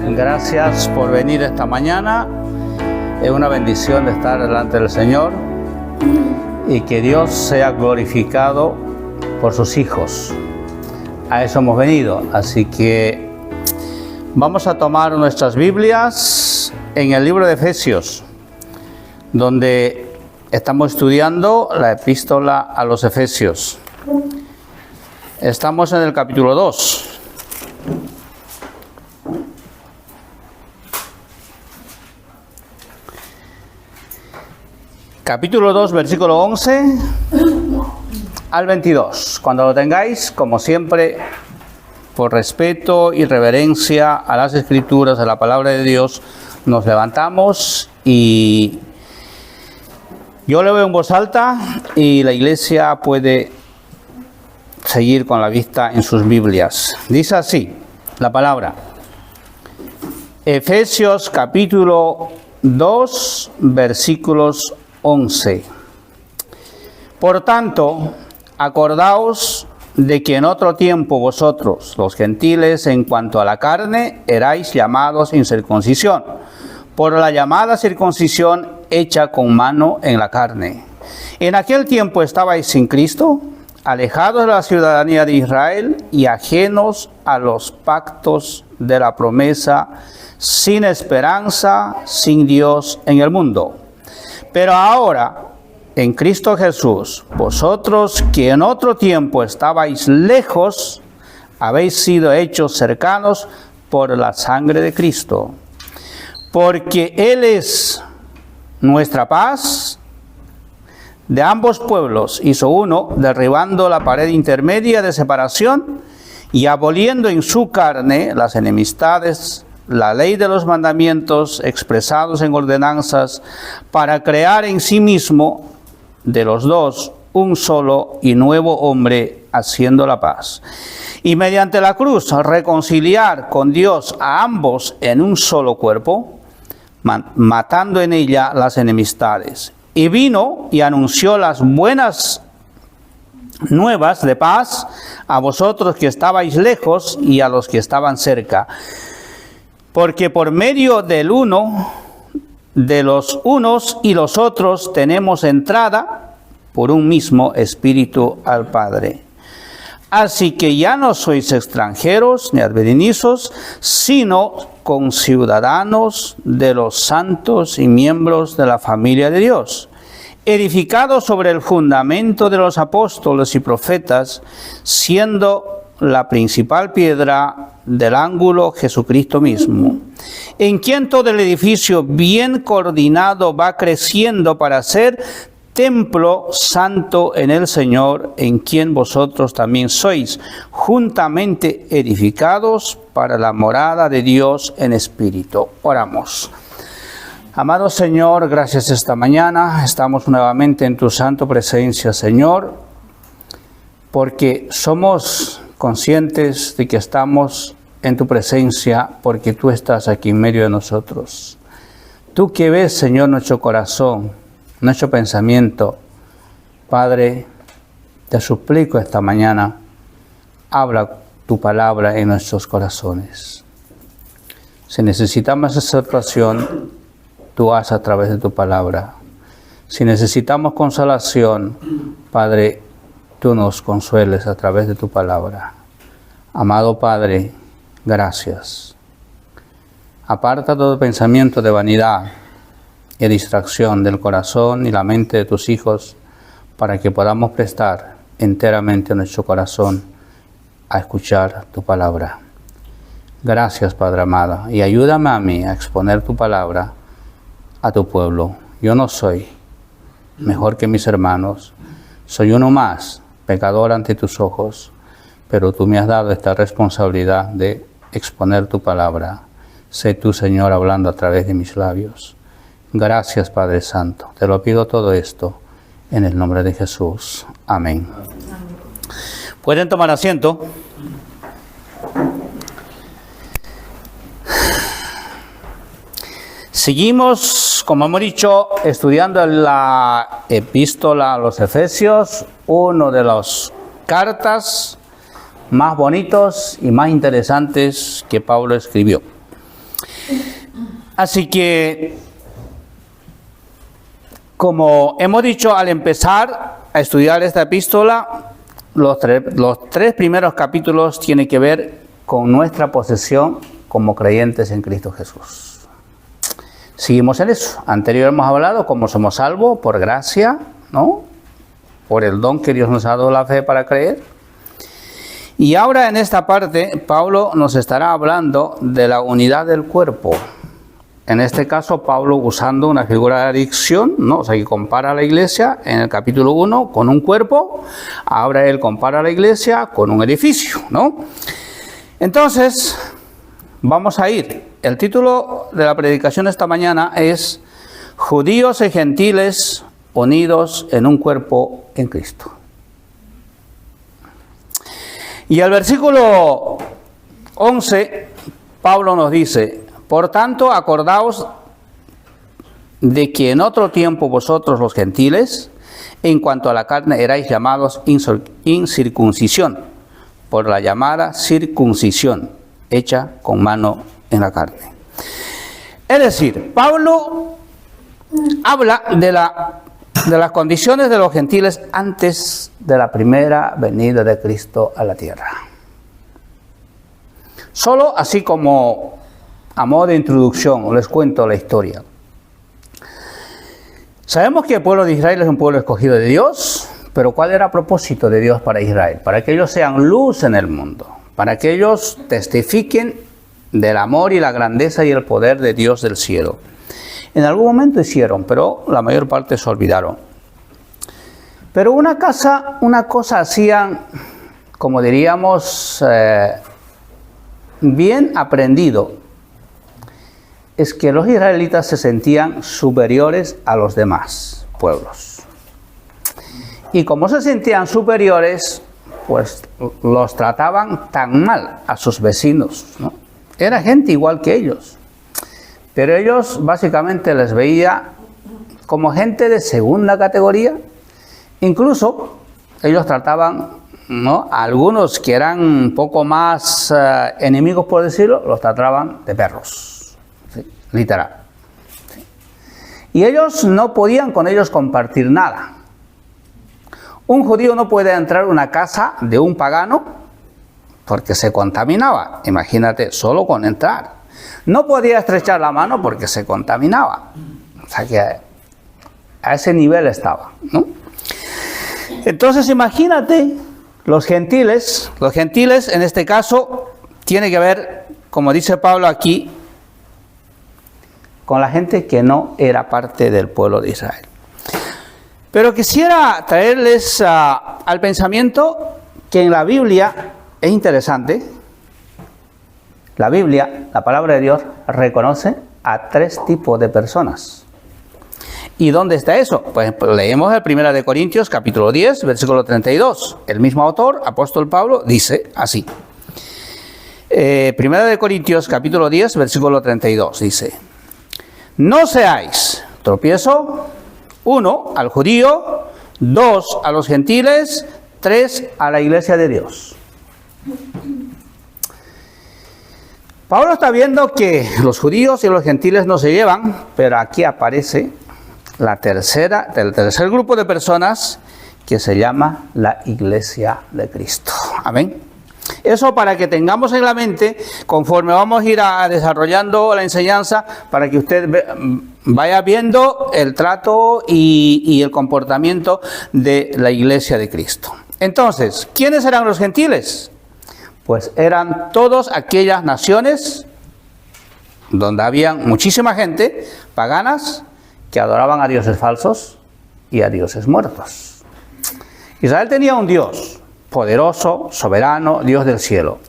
Gracias por venir esta mañana. Es una bendición de estar delante del Señor y que Dios sea glorificado por sus hijos. A eso hemos venido. Así que vamos a tomar nuestras Biblias en el libro de Efesios, donde estamos estudiando la epístola a los Efesios. Estamos en el capítulo 2. Capítulo 2, versículo 11 al 22. Cuando lo tengáis, como siempre, por respeto y reverencia a las Escrituras, a la palabra de Dios, nos levantamos y yo lo veo en voz alta y la iglesia puede seguir con la vista en sus Biblias. Dice así la palabra. Efesios capítulo 2, versículos 11. Por tanto, acordaos de que en otro tiempo vosotros, los gentiles, en cuanto a la carne, erais llamados incircuncisión, por la llamada circuncisión hecha con mano en la carne. En aquel tiempo estabais sin Cristo, alejados de la ciudadanía de Israel y ajenos a los pactos de la promesa, sin esperanza, sin Dios en el mundo. Pero ahora, en Cristo Jesús, vosotros que en otro tiempo estabais lejos, habéis sido hechos cercanos por la sangre de Cristo. Porque Él es nuestra paz, de ambos pueblos hizo uno, derribando la pared intermedia de separación y aboliendo en su carne las enemistades, la ley de los mandamientos expresados en ordenanzas, para crear en sí mismo de los dos un solo y nuevo hombre, haciendo la paz. Y mediante la cruz reconciliar con Dios a ambos en un solo cuerpo, matando en ella las enemistades. Y vino y anunció las buenas nuevas de paz a vosotros que estabais lejos y a los que estaban cerca. Porque por medio del uno, de los unos y los otros, tenemos entrada por un mismo Espíritu al Padre. Así que ya no sois extranjeros ni advenedizos, sino conciudadanos de los santos y miembros de la familia de Dios, edificados sobre el fundamento de los apóstoles y profetas, siendo la principal piedra del ángulo Jesucristo mismo, en quien todo el edificio bien coordinado va creciendo para ser templo santo en el Señor, en quien vosotros también sois juntamente edificados para la morada de Dios en espíritu. Oramos. Amado Señor, gracias esta mañana. Estamos nuevamente en tu santo presencia, Señor, porque somos conscientes de que estamos en tu presencia, porque tú estás aquí en medio de nosotros. Tú que ves, Señor, nuestro corazón, nuestro pensamiento, Padre, te suplico esta mañana, habla tu palabra en nuestros corazones. Si necesitamos esa actuación, tú haz a través de tu palabra. Si necesitamos consolación, Padre, tú nos consueles a través de tu palabra. Amado Padre, gracias. Aparta todo pensamiento de vanidad y distracción del corazón y la mente de tus hijos, para que podamos prestar enteramente nuestro corazón a escuchar tu palabra. Gracias, Padre amado, y ayúdame a mí a exponer tu palabra a tu pueblo. Yo no soy mejor que mis hermanos, soy uno más, pecador ante tus ojos, pero tú me has dado esta responsabilidad de exponer tu palabra. Sé tú, Señor, hablando a través de mis labios. Gracias, Padre Santo. Te lo pido todo esto en el nombre de Jesús. Amén. ¿Pueden tomar asiento? Seguimos, como hemos dicho, estudiando la epístola a los Efesios, una de las cartas más bonitos y más interesantes que Pablo escribió. Así que, como hemos dicho al empezar a estudiar esta epístola, los tres primeros capítulos tienen que ver con nuestra posesión como creyentes en Cristo Jesús. Seguimos en eso. Anterior hemos hablado cómo somos salvos por gracia, ¿no? Por el don que Dios nos ha dado la fe para creer. Y ahora en esta parte, Pablo nos estará hablando de la unidad del cuerpo. En este caso, Pablo usando una figura de adicción, ¿no? O sea, que compara a la iglesia en el capítulo 1 con un cuerpo. Ahora él compara a la iglesia con un edificio, ¿no? Entonces, vamos a ir. El título de la predicación esta mañana es Judíos y gentiles unidos en un cuerpo en Cristo. Y el versículo 11, Pablo nos dice: por tanto, acordaos de que en otro tiempo vosotros los gentiles, en cuanto a la carne, erais llamados incircuncisión, por la llamada circuncisión, hecha con mano en la carne. Es decir, Pablo habla de las condiciones de los gentiles antes de la primera venida de Cristo a la tierra. Solo así como a modo de introducción les cuento la historia. Sabemos que el pueblo de Israel es un pueblo escogido de Dios, pero ¿cuál era el propósito de Dios para Israel? Para que ellos sean luz en el mundo, para que ellos testifiquen del amor y la grandeza y el poder de Dios del cielo. En algún momento hicieron, pero la mayor parte se olvidaron. Pero una cosa hacían, como diríamos, bien aprendido, es que los israelitas se sentían superiores a los demás pueblos. Y como se sentían superiores, pues los trataban tan mal a sus vecinos, ¿no? Era gente igual que ellos. Pero ellos básicamente les veía como gente de segunda categoría. Incluso ellos trataban, ¿no?, a algunos que eran un poco más enemigos, por decirlo, los trataban de perros, ¿sí? Literal. ¿Sí? Y ellos no podían con ellos compartir nada. Un judío no puede entrar a una casa de un pagano porque se contaminaba. Imagínate, solo con entrar. No podía estrechar la mano porque se contaminaba. O sea que a ese nivel estaba, ¿no? Entonces imagínate, los gentiles en este caso tiene que ver, como dice Pablo aquí, con la gente que no era parte del pueblo de Israel. Pero quisiera traerles al pensamiento que en la Biblia es interesante. La Biblia, la palabra de Dios, reconoce a tres tipos de personas. ¿Y dónde está eso? Pues leemos el 1 Corintios capítulo 10, versículo 32. El mismo autor, apóstol Pablo, dice así. 1 Corintios capítulo 10, versículo 32, dice: no seáis tropiezo, 1 al judío, 2 a los gentiles, 3 a la iglesia de Dios. Pablo está viendo que los judíos y los gentiles no se llevan, pero aquí aparece el tercer grupo de personas que se llama la iglesia de Cristo. Amén. Eso para que tengamos en la mente, conforme vamos a ir desarrollando la enseñanza, para que usted vaya viendo el trato y el comportamiento de la iglesia de Cristo. Entonces, ¿quiénes eran los gentiles? Pues eran todas aquellas naciones donde había muchísima gente, paganas, que adoraban a dioses falsos y a dioses muertos. Israel tenía un Dios poderoso, soberano, Dios del cielo.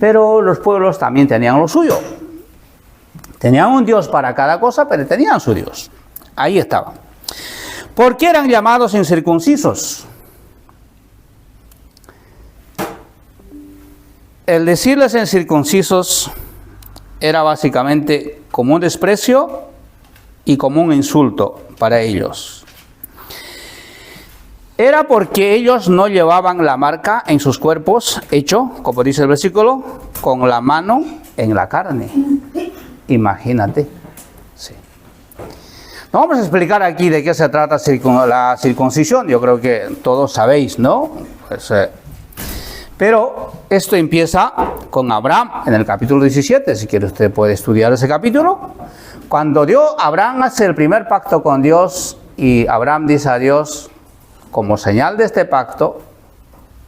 Pero los pueblos también tenían lo suyo. Tenían un Dios para cada cosa, pero tenían su Dios. Ahí estaban. ¿Por qué eran llamados incircuncisos? El decirles incircuncisos era básicamente como un desprecio y como un insulto para ellos. Era porque ellos no llevaban la marca en sus cuerpos, hecho, como dice el versículo, con la mano en la carne. Imagínate. Sí. No vamos a explicar aquí de qué se trata la circuncisión. Yo creo que todos sabéis, ¿no? Pues, pero esto empieza con Abraham en el capítulo 17. Si quiere usted puede estudiar ese capítulo. Cuando Abraham hace el primer pacto con Dios y Abraham dice a Dios, como señal de este pacto,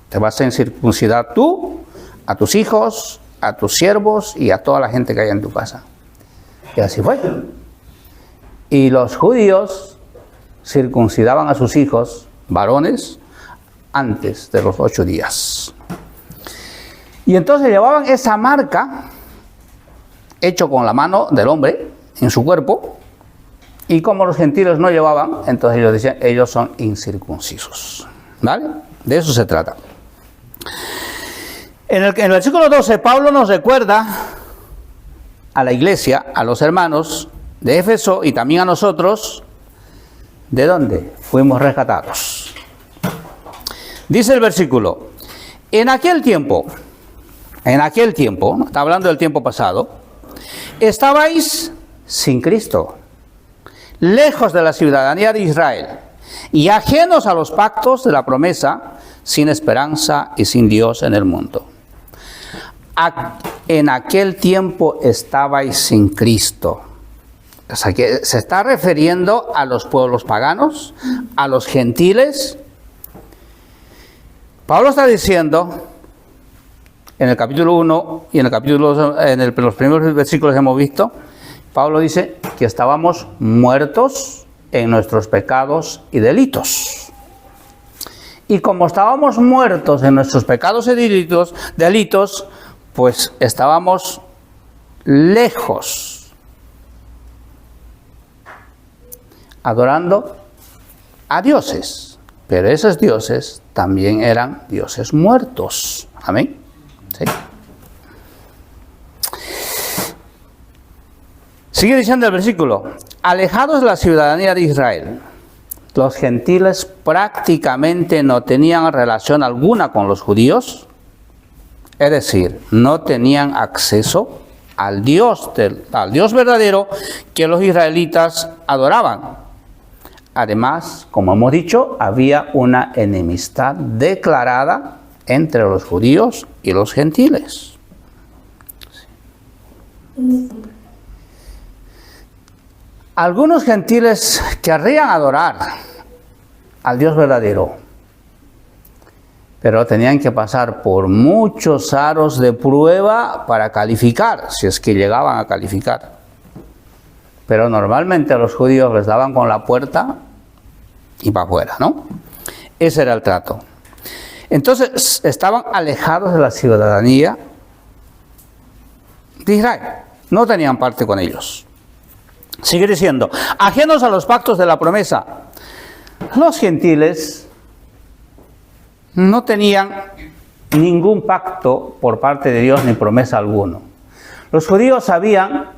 te vas a circuncidar tú, a tus hijos, a tus siervos y a toda la gente que hay en tu casa. Y así fue. Y los judíos circuncidaban a sus hijos, varones, antes de los 8 días. Y entonces llevaban esa marca, hecho con la mano del hombre, en su cuerpo, y como los gentiles no llevaban, entonces ellos decían, ellos son incircuncisos. ¿Vale? De eso se trata. En el versículo 12, Pablo nos recuerda a la iglesia, a los hermanos de Éfeso y también a nosotros, ¿de dónde fuimos rescatados? Dice el versículo, en aquel tiempo, está hablando del tiempo pasado, estabais sin Cristo, lejos de la ciudadanía de Israel y ajenos a los pactos de la promesa, sin esperanza y sin Dios en el mundo. En aquel tiempo estabais sin Cristo. O sea que se está refiriendo a los pueblos paganos, a los gentiles. Pablo está diciendo, en el capítulo 1 y en el capítulo 2, los primeros versículos hemos visto, Pablo dice que estábamos muertos en nuestros pecados y delitos. Y como estábamos muertos en nuestros pecados y delitos, pues estábamos lejos, adorando a dioses. Pero esos dioses también eran dioses muertos. Amén. ¿Sí? Sigue diciendo el versículo, alejados de la ciudadanía de Israel, los gentiles prácticamente no tenían relación alguna con los judíos, es decir, no tenían acceso al Dios verdadero que los israelitas adoraban. Además, como hemos dicho, había una enemistad declarada entre los judíos y los gentiles. Algunos gentiles querrían adorar al Dios verdadero, pero tenían que pasar por muchos aros de prueba para calificar, si es que llegaban a calificar. Pero normalmente a los judíos les daban con la puerta y para afuera, ¿no? Ese era el trato. Entonces estaban alejados de la ciudadanía de Israel, no tenían parte con ellos. Sigue diciendo, ajenos a los pactos de la promesa. Los gentiles no tenían ningún pacto por parte de Dios ni promesa alguno. Los judíos sabían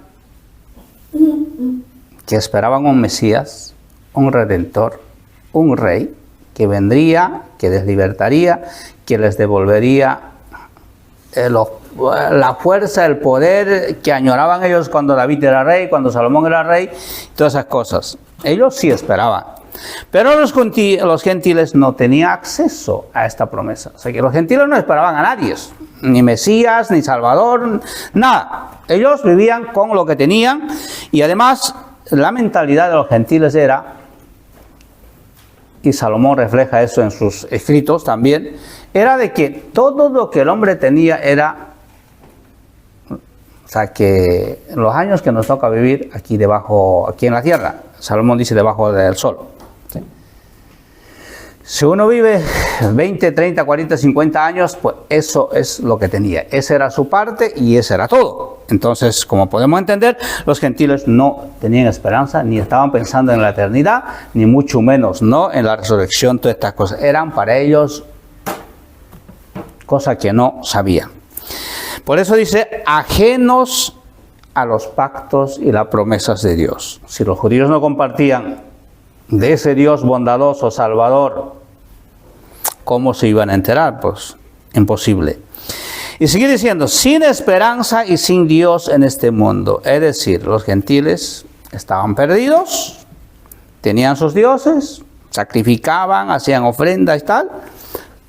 que esperaban un Mesías, un Redentor, un Rey, que vendría, que les libertaría, que les devolvería la fuerza, el poder que añoraban ellos cuando David era rey, cuando Salomón era rey, todas esas cosas. Ellos sí esperaban. Pero los gentiles no tenían acceso a esta promesa. O sea que los gentiles no esperaban a nadie, ni Mesías, ni Salvador, nada. Ellos vivían con lo que tenían y además la mentalidad de los gentiles era, y Salomón refleja eso en sus escritos también, era de que todo lo que el hombre tenía era, o sea, que en los años que nos toca vivir aquí debajo, aquí en la tierra, Salomón dice debajo del sol. ¿Sí? Si uno vive 20, 30, 40, 50 años, pues eso es lo que tenía. Esa era su parte y ese era todo. Entonces, como podemos entender, los gentiles no tenían esperanza, ni estaban pensando en la eternidad, ni mucho menos, no en la resurrección, todas estas cosas. Eran para ellos cosas que no sabían. Por eso dice, ajenos a los pactos y las promesas de Dios. Si los judíos no compartían de ese Dios bondadoso, salvador, ¿cómo se iban a enterar? Pues imposible. Y sigue diciendo, sin esperanza y sin Dios en este mundo. Es decir, los gentiles estaban perdidos, tenían sus dioses, sacrificaban, hacían ofrendas y tal,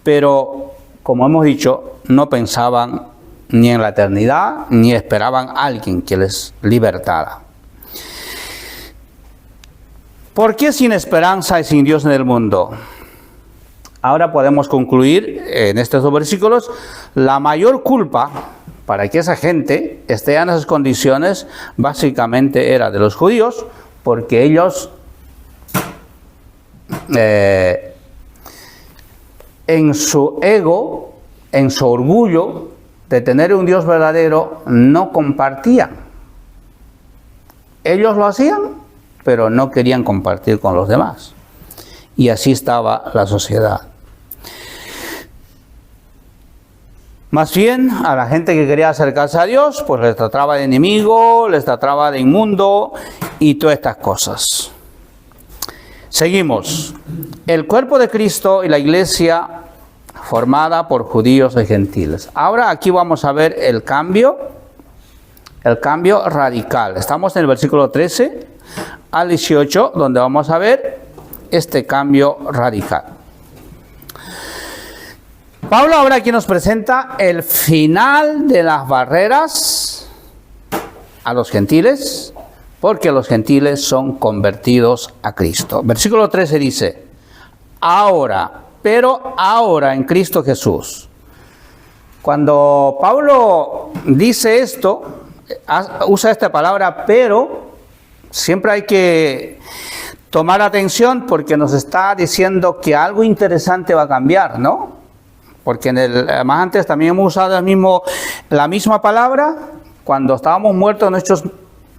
pero como hemos dicho, no pensaban ni en la eternidad, ni esperaban a alguien que les libertara. ¿Por qué sin esperanza y sin Dios en el mundo? Ahora podemos concluir en estos dos versículos, la mayor culpa para que esa gente esté en esas condiciones, básicamente era de los judíos, porque ellos en su ego, en su orgullo de tener un Dios verdadero, no compartían. Ellos lo hacían, pero no querían compartir con los demás. Y así estaba la sociedad. Más bien, a la gente que quería acercarse a Dios, pues les trataba de enemigo, les trataba de inmundo y todas estas cosas. Seguimos. El cuerpo de Cristo y la iglesia formada por judíos y gentiles. Ahora aquí vamos a ver el cambio radical. Estamos en el versículo 13 al 18, donde vamos a ver este cambio radical. Pablo ahora aquí nos presenta el final de las barreras a los gentiles, porque los gentiles son convertidos a Cristo. Versículo 13 dice, pero ahora en Cristo Jesús. Cuando Pablo dice esto, usa esta palabra, pero, siempre hay que tomar atención porque nos está diciendo que algo interesante va a cambiar, ¿no? Porque más antes también hemos usado la misma palabra, cuando estábamos muertos en nuestros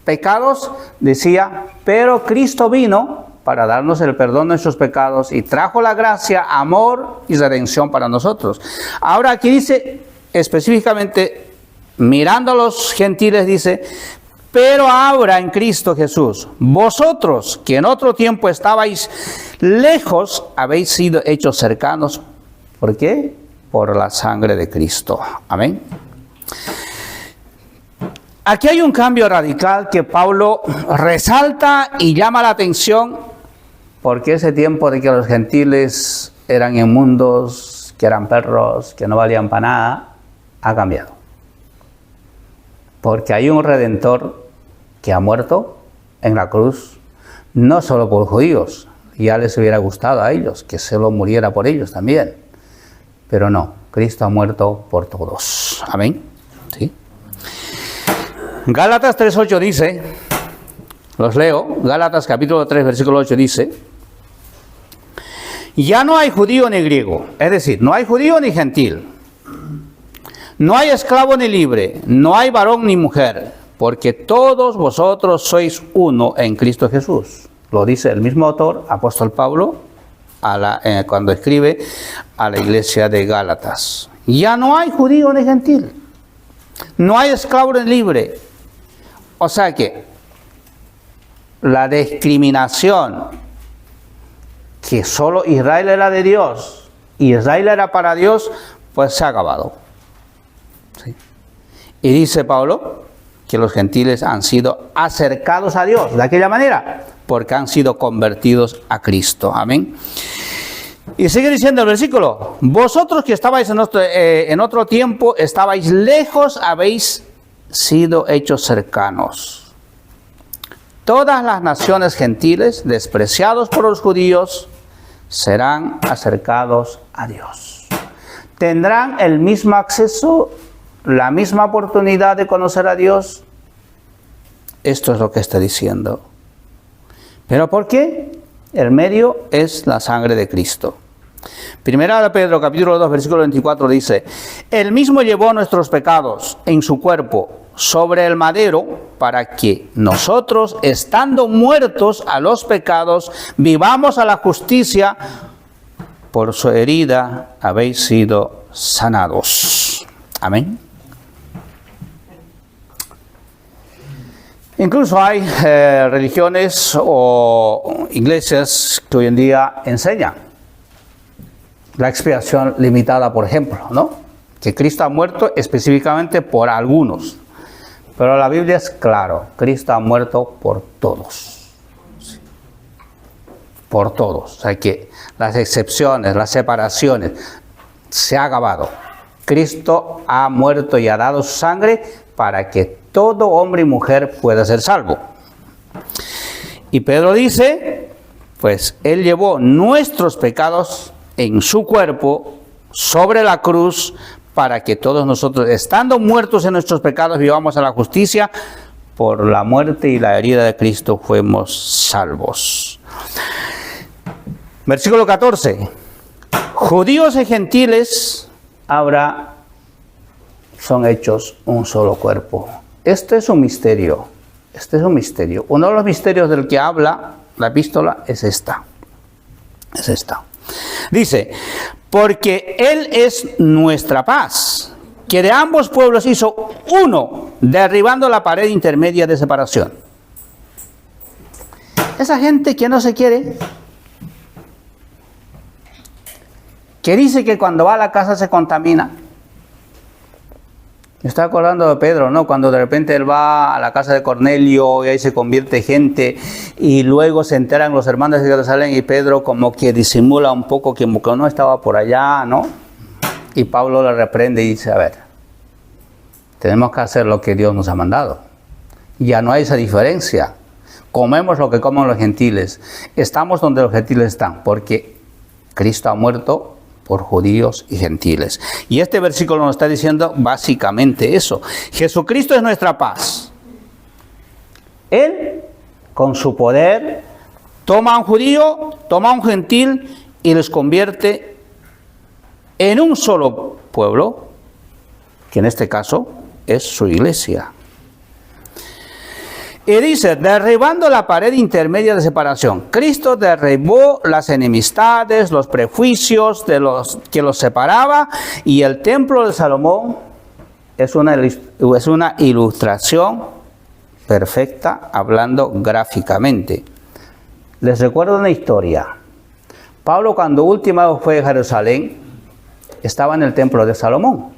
pecados, decía, pero Cristo vino para darnos el perdón de nuestros pecados y trajo la gracia, amor y redención para nosotros. Ahora aquí dice específicamente, mirando a los gentiles, dice, pero ahora en Cristo Jesús, vosotros que en otro tiempo estabais lejos, habéis sido hechos cercanos. ¿Por qué? Por la sangre de Cristo. Amén. Aquí hay un cambio radical que Pablo resalta y llama la atención, porque ese tiempo de que los gentiles eran inmundos, que eran perros, que no valían para nada, ha cambiado. Porque hay un Redentor que ha muerto en la cruz, no solo por judíos, ya les hubiera gustado a ellos que solo muriera por ellos también, pero no, Cristo ha muerto por todos. Amén. ¿Sí? Gálatas 3:8 dice, los leo, Gálatas capítulo 3, versículo 8 dice, ya no hay judío ni griego, es decir, no hay judío ni gentil, no hay esclavo ni libre, no hay varón ni mujer, porque todos vosotros sois uno en Cristo Jesús. Lo dice el mismo autor, apóstol Pablo, cuando escribe a la iglesia de Gálatas. Ya no hay judío ni gentil, no hay esclavo ni libre. O sea que la discriminación que solo Israel era de Dios y Israel era para Dios, pues se ha acabado. ¿Sí? Y dice Pablo que los gentiles han sido acercados a Dios de aquella manera, porque han sido convertidos a Cristo. Amén. Y sigue diciendo el versículo, vosotros que estabais en otro tiempo, estabais lejos, habéis sido hechos cercanos. Todas las naciones gentiles, despreciados por los judíos, serán acercados a Dios. Tendrán el mismo acceso, la misma oportunidad de conocer a Dios. Esto es lo que está diciendo. ¿Pero por qué? El medio es la sangre de Cristo. Primera de Pedro, capítulo 2, versículo 24 dice, Él mismo llevó nuestros pecados en su cuerpo sobre el madero, para que nosotros, estando muertos a los pecados, vivamos a la justicia. Por su herida habéis sido sanados. Amén. Incluso hay religiones o iglesias que hoy en día enseñan la expiación limitada, por ejemplo, ¿no? que Cristo ha muerto específicamente por algunos. Pero la Biblia es claro, Cristo ha muerto por todos. Por todos. O sea que las excepciones, las separaciones, se ha acabado. Cristo ha muerto y ha dado su sangre para que todo hombre y mujer pueda ser salvo. Y Pedro dice, pues Él llevó nuestros pecados en su cuerpo sobre la cruz para que todos nosotros, estando muertos en nuestros pecados, vivamos a la justicia. Por la muerte y la herida de Cristo fuimos salvos. Versículo 14. Judíos y gentiles ahora son hechos un solo cuerpo. Este es un misterio. Este es un misterio. Uno de los misterios del que habla la epístola es esta. Es esta. Dice, porque Él es nuestra paz, que de ambos pueblos hizo uno, derribando la pared intermedia de separación. Esa gente que no se quiere, que dice que cuando va a la casa se contamina. Me estoy acordando de Pedro, ¿no? Cuando de repente él va a la casa de Cornelio y ahí se convierte gente y luego se enteran los hermanos de Jerusalén y Pedro como que disimula un poco que no estaba por allá, ¿no? Y Pablo le reprende y dice, a ver, tenemos que hacer lo que Dios nos ha mandado. Ya no hay esa diferencia. Comemos lo que comen los gentiles. Estamos donde los gentiles están, porque Cristo ha muerto por judíos y gentiles. Y este versículo nos está diciendo básicamente eso. Jesucristo es nuestra paz. Él, con su poder, toma a un judío, toma a un gentil y los convierte en un solo pueblo, que en este caso es su iglesia. Y dice, derribando la pared intermedia de separación. Cristo derribó las enemistades, los prejuicios de los que los separaba, y el templo de Salomón es una ilustración perfecta, hablando gráficamente. Les recuerdo una historia. Pablo, cuando última vez fue a Jerusalén, estaba en el templo de Salomón.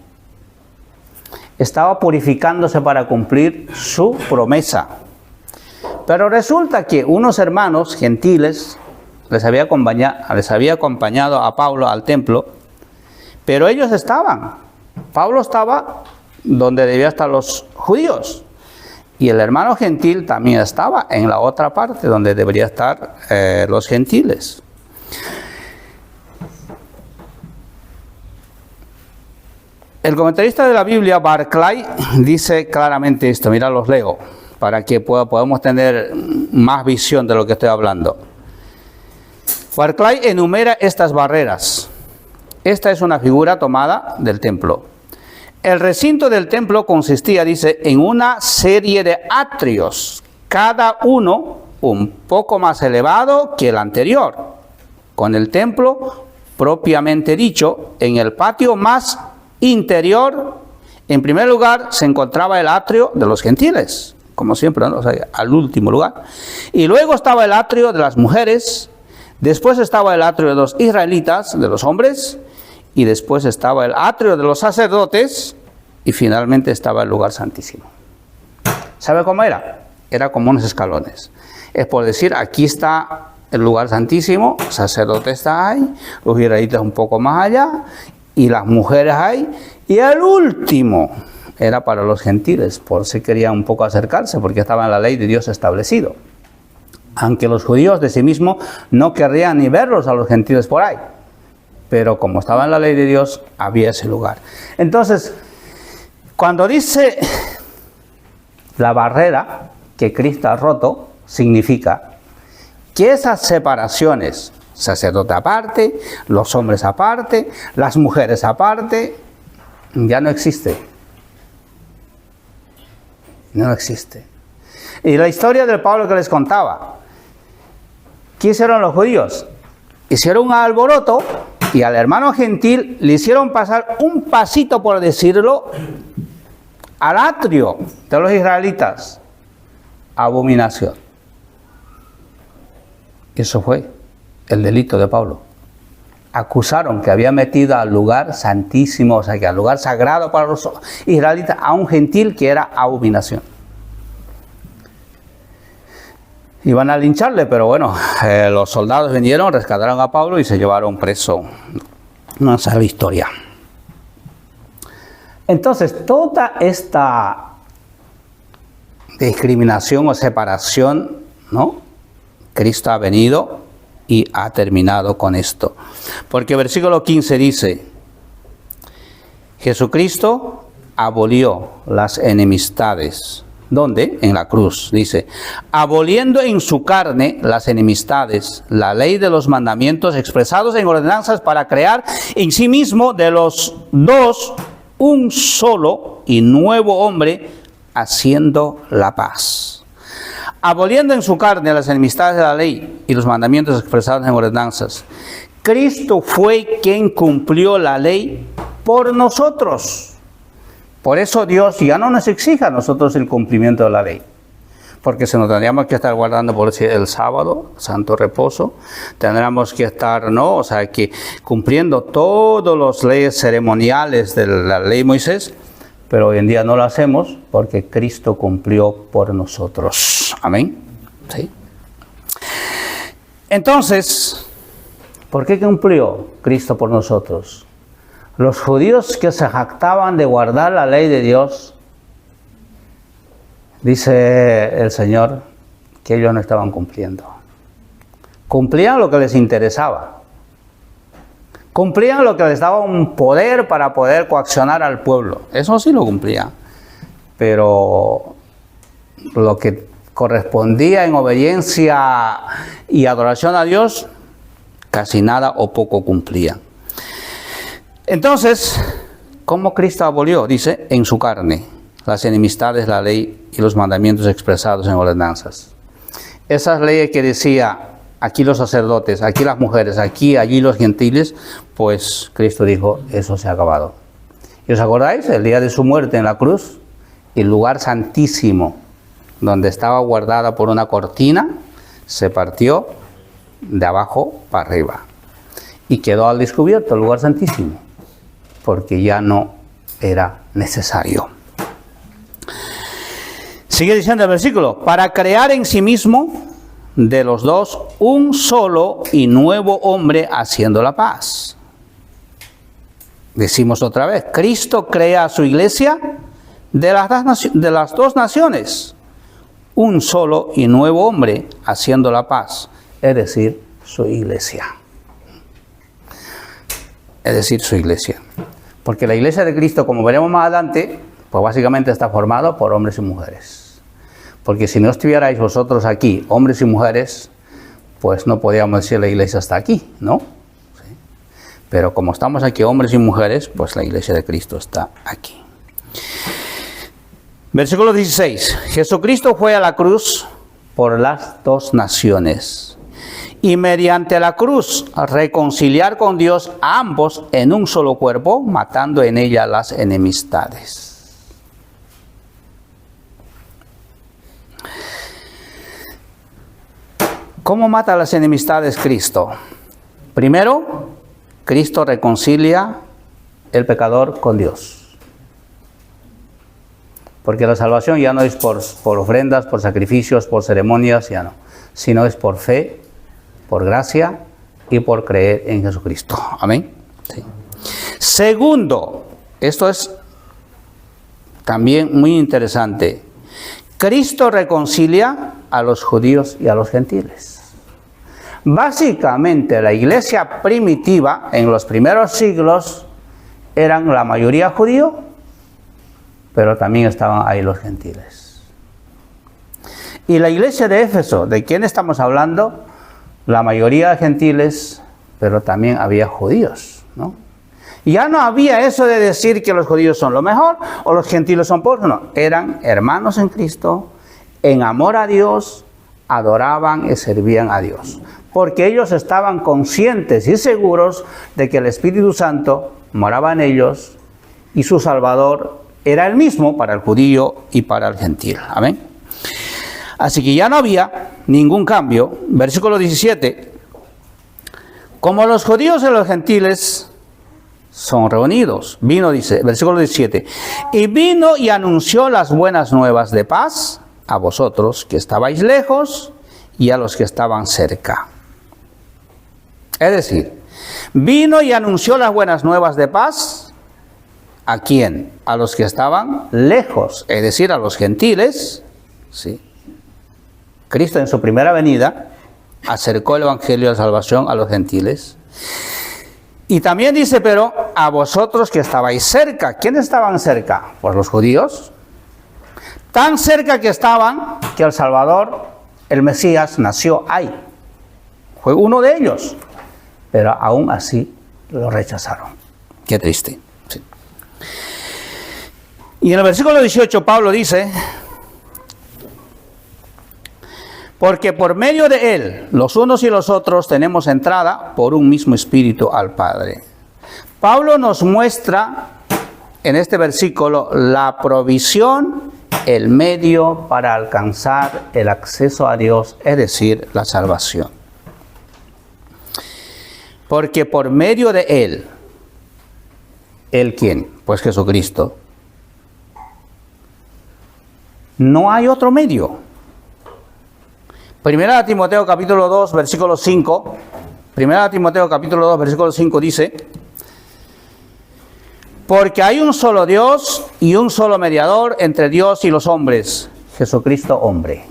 Estaba purificándose para cumplir su promesa. Pero resulta que unos hermanos gentiles les había acompañado a Pablo al templo, pero ellos Pablo estaba donde debían estar los judíos, y el hermano gentil también estaba en la otra parte donde deberían estar los gentiles. El comentarista de la Biblia, Barclay, dice claramente esto, mira, los leo, para que podamos tener más visión de lo que estoy hablando. Barclay enumera estas barreras. Esta es una figura tomada del templo. El recinto del templo consistía, dice, en una serie de atrios, cada uno un poco más elevado que el anterior, con el templo propiamente dicho en el patio más interior. En primer lugar se encontraba el atrio de los gentiles, como siempre, ¿no? O sea, al último lugar. Y luego estaba el atrio de las mujeres, después estaba el atrio de los israelitas, de los hombres, y después estaba el atrio de los sacerdotes, y finalmente estaba el lugar santísimo. ¿Sabe cómo era? Era como unos escalones. Es por decir, aquí está el lugar santísimo, el sacerdote está ahí, los israelitas un poco más allá, y las mujeres ahí, y el último era para los gentiles, por si querían un poco acercarse, porque estaba en la ley de Dios establecido. Aunque los judíos de sí mismos no querrían ni verlos a los gentiles por ahí, pero como estaba en la ley de Dios, había ese lugar. Entonces, cuando dice la barrera que Cristo ha roto, significa que esas separaciones, sacerdote aparte, los hombres aparte, las mujeres aparte, ya no existe. No existe. Y la historia del Pablo que les contaba, ¿qué hicieron los judíos? Hicieron un alboroto y al hermano gentil le hicieron pasar un pasito, por decirlo, al atrio de los israelitas. Abominación. Eso fue el delito de Pablo. acusaron que había metido al lugar santísimo, o sea, que al lugar sagrado para los israelitas, a un gentil que era abominación. Iban a lincharle, pero bueno, los soldados vinieron, rescataron a Pablo y se llevaron preso. No esa es la historia. Entonces, toda esta discriminación o separación, ¿no? Cristo ha venido y ha terminado con esto. Porque el versículo 15 dice, Jesucristo abolió las enemistades. ¿Dónde? En la cruz. Dice, aboliendo en su carne las enemistades, la ley de los mandamientos expresados en ordenanzas para crear en sí mismo de los dos un solo y nuevo hombre, haciendo la paz. Aboliendo en su carne las enemistades de la ley y los mandamientos expresados en ordenanzas. Cristo fue quien cumplió la ley por nosotros. Por eso Dios ya no nos exige a nosotros el cumplimiento de la ley. Porque si nos tendríamos que estar guardando por el sábado, santo reposo, tendríamos que estar, ¿no? O sea, que cumpliendo todas las leyes ceremoniales de la ley Moisés, pero hoy en día no lo hacemos porque Cristo cumplió por nosotros. Amén. ¿Sí? Entonces, ¿por qué cumplió Cristo por nosotros? Los judíos que se jactaban de guardar la ley de Dios, dice el Señor, que ellos no estaban cumpliendo. Cumplían lo que les interesaba. Cumplían lo que les daba un poder para poder coaccionar al pueblo. Eso sí lo cumplían. Pero lo que correspondía en obediencia y adoración a Dios, casi nada o poco cumplían. Entonces, ¿cómo Cristo abolió? Dice, en su carne, las enemistades, la ley y los mandamientos expresados en ordenanzas. Esas leyes que decía, aquí los sacerdotes, aquí las mujeres, aquí, allí los gentiles, pues Cristo dijo, eso se ha acabado. ¿Y os acordáis? El día de su muerte en la cruz, el lugar santísimo, donde estaba guardada por una cortina, se partió de abajo para arriba. Y quedó al descubierto el lugar santísimo, porque ya no era necesario. Sigue diciendo el versículo, para crear en sí mismo de los dos un solo y nuevo hombre haciendo la paz. Decimos otra vez, Cristo crea a su iglesia de las dos naciones, un solo y nuevo hombre haciendo la paz, es decir, su iglesia. Es decir, su iglesia. Porque la iglesia de Cristo, como veremos más adelante, pues básicamente está formada por hombres y mujeres. Porque si no estuvierais vosotros aquí, hombres y mujeres, pues no podíamos decir la iglesia está aquí, ¿no? ¿Sí? Pero como estamos aquí hombres y mujeres, pues la iglesia de Cristo está aquí. Versículo 16. Jesucristo fue a la cruz por las dos naciones. Y mediante la cruz reconciliar con Dios a ambos en un solo cuerpo, matando en ella las enemistades. ¿Cómo mata las enemistades Cristo? Primero, Cristo reconcilia el pecador con Dios. Porque la salvación ya no es por ofrendas, por sacrificios, por ceremonias, ya no. Sino es por fe, por gracia y por creer en Jesucristo. Amén. Sí. Segundo, esto es también muy interesante. Cristo reconcilia a los judíos y a los gentiles. Básicamente la iglesia primitiva en los primeros siglos eran la mayoría judío, pero también estaban ahí los gentiles. Y la iglesia de Éfeso, ¿de quién estamos hablando? La mayoría gentiles, pero también había judíos, ¿no? Y ya no había eso de decir que los judíos son lo mejor o los gentiles son pobres, no. Eran hermanos en Cristo, en amor a Dios, adoraban y servían a Dios. Porque ellos estaban conscientes y seguros de que el Espíritu Santo moraba en ellos y su Salvador era el mismo para el judío y para el gentil. Amén. Así que ya no había ningún cambio. Versículo 17. Como los judíos y los gentiles son reunidos. Vino, dice, versículo 17, y vino y anunció las buenas nuevas de paz a vosotros que estabais lejos y a los que estaban cerca. Es decir, vino y anunció las buenas nuevas de paz. ¿A quién? A los que estaban lejos, es decir, a los gentiles. ¿Sí? Cristo en su primera venida acercó el evangelio de salvación a los gentiles. Y también dice, pero a vosotros que estabais cerca. ¿Quiénes estaban cerca? Pues los judíos. Tan cerca que estaban que el Salvador, el Mesías, nació ahí. Fue uno de ellos. Pero aún así lo rechazaron. Qué triste. Sí. Y en el versículo 18 Pablo dice, porque por medio de él, los unos y los otros, tenemos entrada por un mismo espíritu al Padre. Pablo nos muestra en este versículo la provisión, el medio para alcanzar el acceso a Dios, es decir, la salvación. Porque por medio de él, ¿él quién? Pues Jesucristo. No hay otro medio. Primera de Timoteo capítulo 2, versículo 5. Primera de Timoteo capítulo 2, versículo 5 dice, porque hay un solo Dios y un solo mediador entre Dios y los hombres, Jesucristo hombre.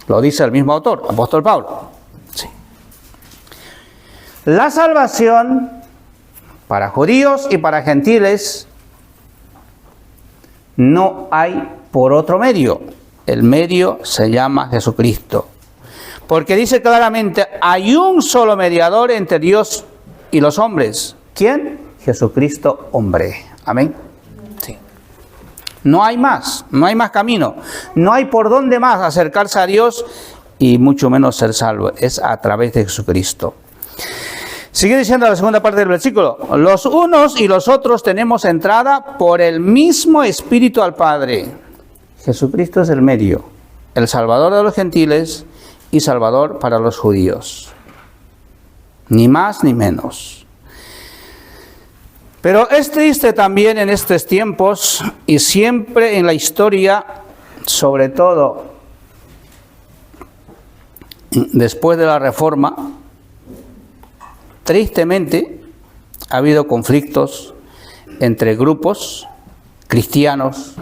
Lo dice el mismo autor, apóstol Pablo. Sí. La salvación para judíos y para gentiles no hay por otro medio. El medio se llama Jesucristo. Porque dice claramente, hay un solo mediador entre Dios y los hombres. ¿Quién? Jesucristo hombre. Amén. Sí. No hay más camino. No hay por dónde más acercarse a Dios y mucho menos ser salvo. Es a través de Jesucristo. Sigue diciendo la segunda parte del versículo. Los unos y los otros tenemos entrada por el mismo Espíritu al Padre. Jesucristo es el medio, el Salvador de los gentiles y Salvador para los judíos. Ni más ni menos. Pero es triste también en estos tiempos y siempre en la historia, sobre todo después de la Reforma, tristemente ha habido conflictos entre grupos cristianos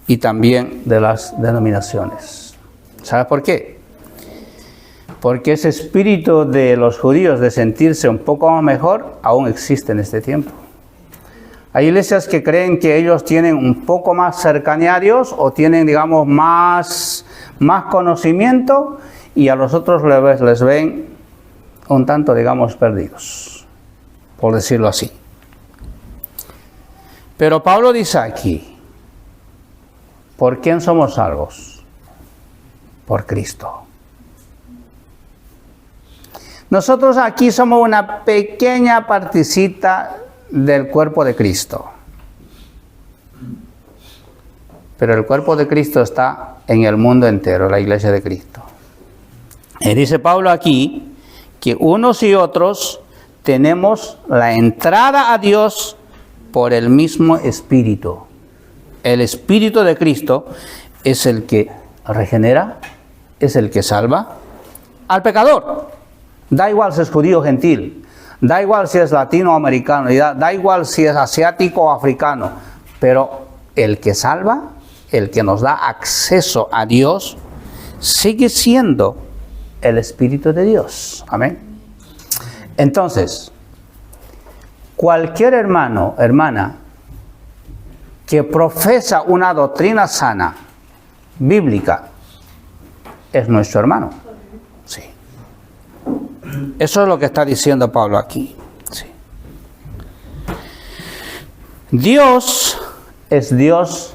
y también de las denominaciones. ¿Sabes por qué? Porque ese espíritu de los judíos de sentirse un poco mejor aún existe en este tiempo. Hay iglesias que creen que ellos tienen un poco más cercanía a Dios o tienen, digamos, más conocimiento y a los otros les ven un tanto, digamos, perdidos, por decirlo así. Pero Pablo dice aquí, ¿por quién somos salvos? Por Cristo. Nosotros aquí somos una pequeña partecita del cuerpo de Cristo. Pero el cuerpo de Cristo está en el mundo entero, la iglesia de Cristo. Y dice Pablo aquí que unos y otros tenemos la entrada a Dios por el mismo Espíritu. El Espíritu de Cristo es el que regenera, es el que salva al pecador. Da igual si es judío o gentil, da igual si es latinoamericano, da igual si es asiático o africano, pero el que salva, el que nos da acceso a Dios, sigue siendo el Espíritu de Dios. Amén. Entonces, cualquier hermano, hermana, que profesa una doctrina sana, bíblica, es nuestro hermano. Sí. Eso es lo que está diciendo Pablo aquí. Sí. Dios es Dios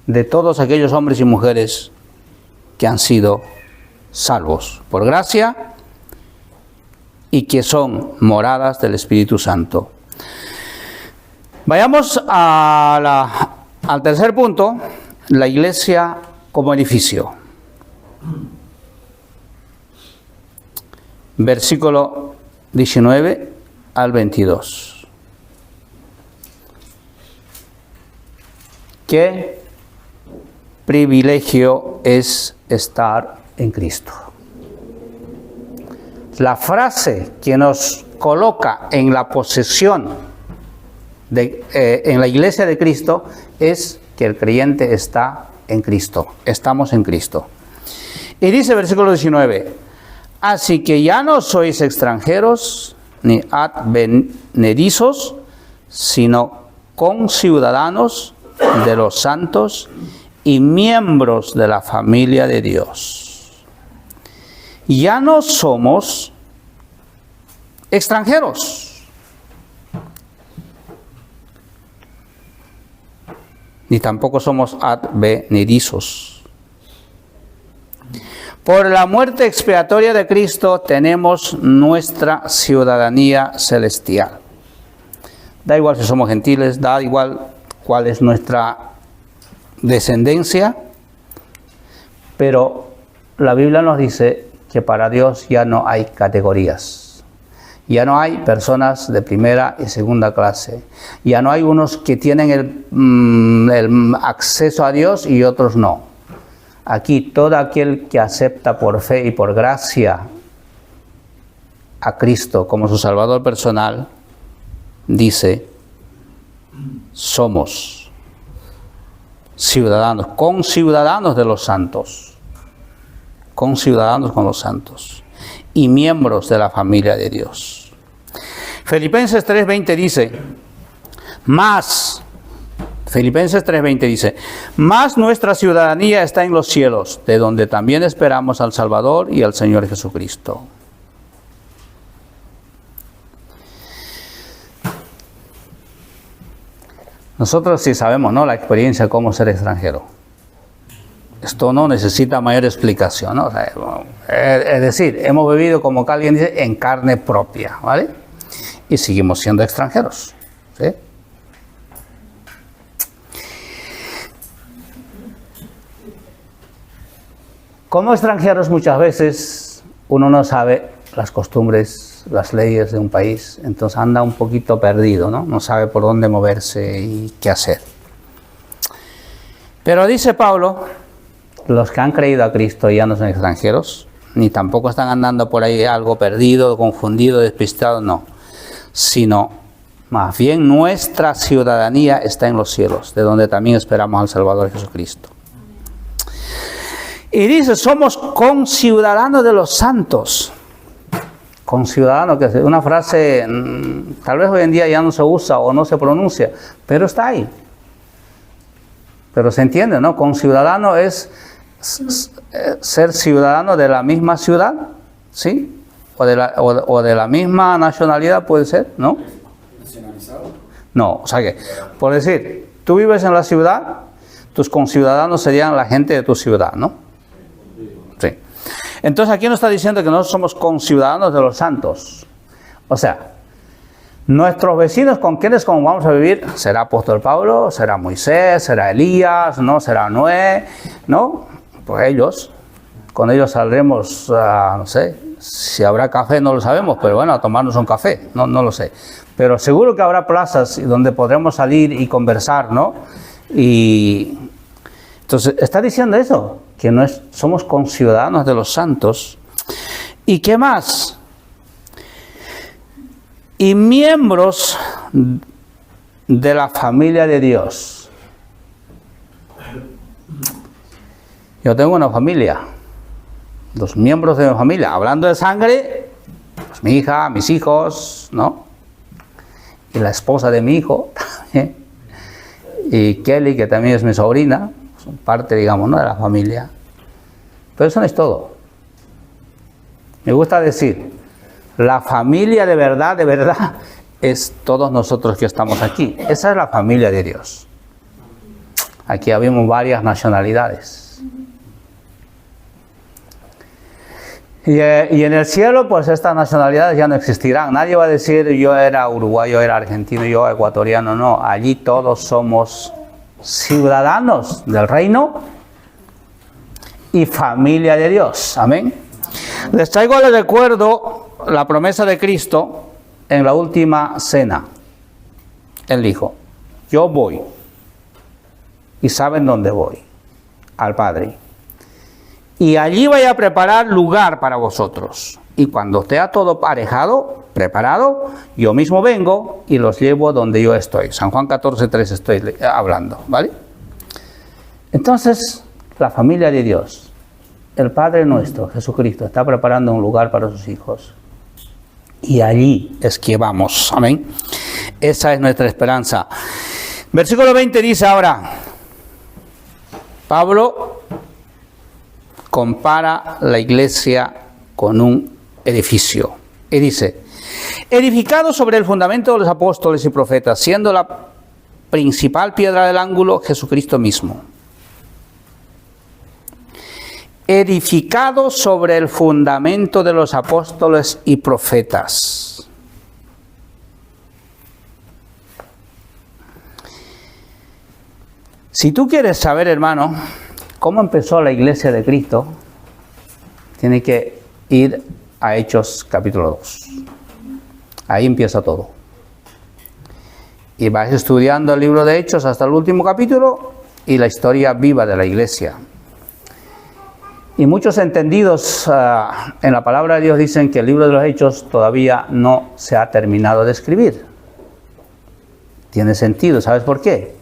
de todos aquellos hombres y mujeres que han sido salvos por gracia y que son moradas del Espíritu Santo. Vayamos al tercer punto, la iglesia como edificio. versículo 19 al 22. ¿Qué privilegio es estar en Cristo? La frase que nos coloca en la posesión en la iglesia de Cristo es que el creyente está en Cristo. Estamos en Cristo. Y dice versículo 19, así que ya no sois extranjeros ni advenedizos, sino conciudadanos de los santos y miembros de la familia de Dios. Ya no somos extranjeros, ni tampoco somos advenedizos. Por la muerte expiatoria de Cristo tenemos nuestra ciudadanía celestial. Da igual si somos gentiles, da igual cuál es nuestra descendencia, pero la Biblia nos dice que para Dios ya no hay categorías. Ya no hay personas de primera y segunda clase. Ya no hay unos que tienen el acceso a Dios y otros no. Aquí todo aquel que acepta por fe y por gracia a Cristo como su Salvador personal, dice, somos ciudadanos, conciudadanos de los santos, conciudadanos con los santos y miembros de la familia de Dios. Filipenses 3:20 dice, más nuestra ciudadanía está en los cielos, de donde también esperamos al Salvador y al Señor Jesucristo. Nosotros sí sabemos, ¿no?, la experiencia de cómo ser extranjero. Esto no necesita mayor explicación, ¿no? O sea, es decir, hemos vivido, como alguien dice, en carne propia, ¿vale? Y seguimos siendo extranjeros, ¿sí? Como extranjeros muchas veces uno no sabe las costumbres, las leyes de un país, entonces anda un poquito perdido, ¿no? No sabe por dónde moverse y qué hacer. Pero dice Pablo, los que han creído a Cristo ya no son extranjeros, ni tampoco están andando por ahí algo perdido, confundido, despistado, no. Sino, más bien nuestra ciudadanía está en los cielos, de donde también esperamos al Salvador Jesucristo. Y dice, somos conciudadanos de los santos. Conciudadanos, que es una frase, tal vez hoy en día ya no se usa o no se pronuncia, pero está ahí. Pero se entiende, ¿no? Conciudadano es ser ciudadano de la misma ciudad, ¿sí? O de la misma nacionalidad, puede ser, ¿no? ¿Nacionalizado? No, o sea que, por decir, tú vives en la ciudad, tus conciudadanos serían la gente de tu ciudad, ¿no? Sí. Entonces aquí nos está diciendo que nosotros somos conciudadanos de los santos. O sea, nuestros vecinos con quienes como vamos a vivir, será apóstol Pablo, será Moisés, será Elías, ¿no? Será Noé, ¿no? Pues ellos, con ellos saldremos, no sé, si habrá café no lo sabemos, pero bueno, a tomarnos un café, no lo sé. Pero seguro que habrá plazas donde podremos salir y conversar, ¿no? Y entonces está diciendo eso, que no somos conciudadanos de los santos. ¿Y qué más? Y miembros de la familia de Dios. Yo tengo una familia, los miembros de mi familia, hablando de sangre, pues mi hija, mis hijos, ¿no? Y la esposa de mi hijo también. Y Kelly, que también es mi sobrina, son parte, digamos, ¿no?, de la familia. Pero eso no es todo. Me gusta decir, la familia de verdad, es todos nosotros que estamos aquí. Esa es la familia de Dios. Aquí habemos varias nacionalidades. Y en el cielo, pues estas nacionalidades ya no existirán. Nadie va a decir, yo era uruguayo, era argentino, yo ecuatoriano. No, allí todos somos ciudadanos del reino y familia de Dios. Amén. Les traigo al recuerdo la promesa de Cristo en la última cena. Él dijo, yo voy, y saben dónde voy, al Padre. Y allí voy a preparar lugar para vosotros. Y cuando esté todo aparejado, preparado, yo mismo vengo y los llevo donde yo estoy. San Juan 14:3 estoy hablando, ¿vale? Entonces, la familia de Dios, el Padre nuestro, Jesucristo, está preparando un lugar para sus hijos. Y allí es que vamos, amén. Esa es nuestra esperanza. Versículo 20 dice ahora, Pablo compara la iglesia con un edificio. Y dice, edificado sobre el fundamento de los apóstoles y profetas, siendo la principal piedra del ángulo Jesucristo mismo. Edificado sobre el fundamento de los apóstoles y profetas. Si tú quieres saber, hermano, cómo empezó la iglesia de Cristo, tienes que ir a Hechos capítulo 2. Ahí empieza todo. Y vas estudiando el libro de Hechos hasta el último capítulo y la historia viva de la iglesia. Y muchos entendidos en la palabra de Dios dicen que el libro de los Hechos todavía no se ha terminado de escribir. Tiene sentido, ¿sabes por qué?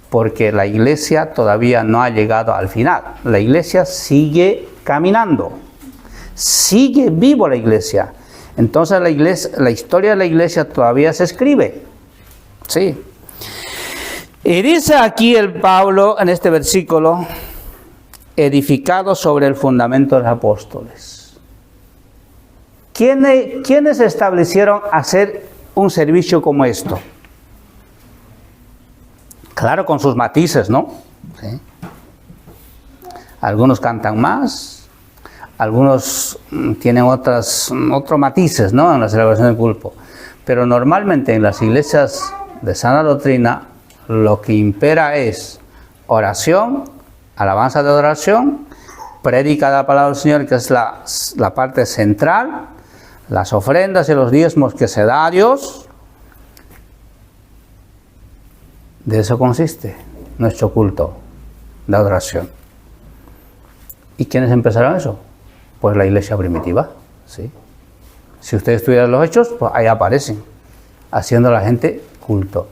Porque la iglesia todavía no ha llegado al final. La iglesia sigue caminando. Sigue vivo la iglesia. Entonces la historia de la iglesia todavía se escribe. Sí. Y dice aquí el Pablo en este versículo, edificado sobre el fundamento de los apóstoles. ¿Quiénes establecieron hacer un servicio como esto? Claro, con sus matices, ¿no? ¿Sí? Algunos cantan más, algunos tienen otros matices, ¿no? En la celebración del culto. Pero normalmente en las iglesias de sana doctrina, lo que impera es oración, alabanza de adoración, prédica de la palabra del Señor, que es la parte central, las ofrendas y los diezmos que se da a Dios. De eso consiste nuestro culto de adoración. ¿Y quiénes empezaron eso? Pues la iglesia primitiva, ¿sí? Si ustedes estudian los Hechos, pues ahí aparecen, haciendo a la gente culto.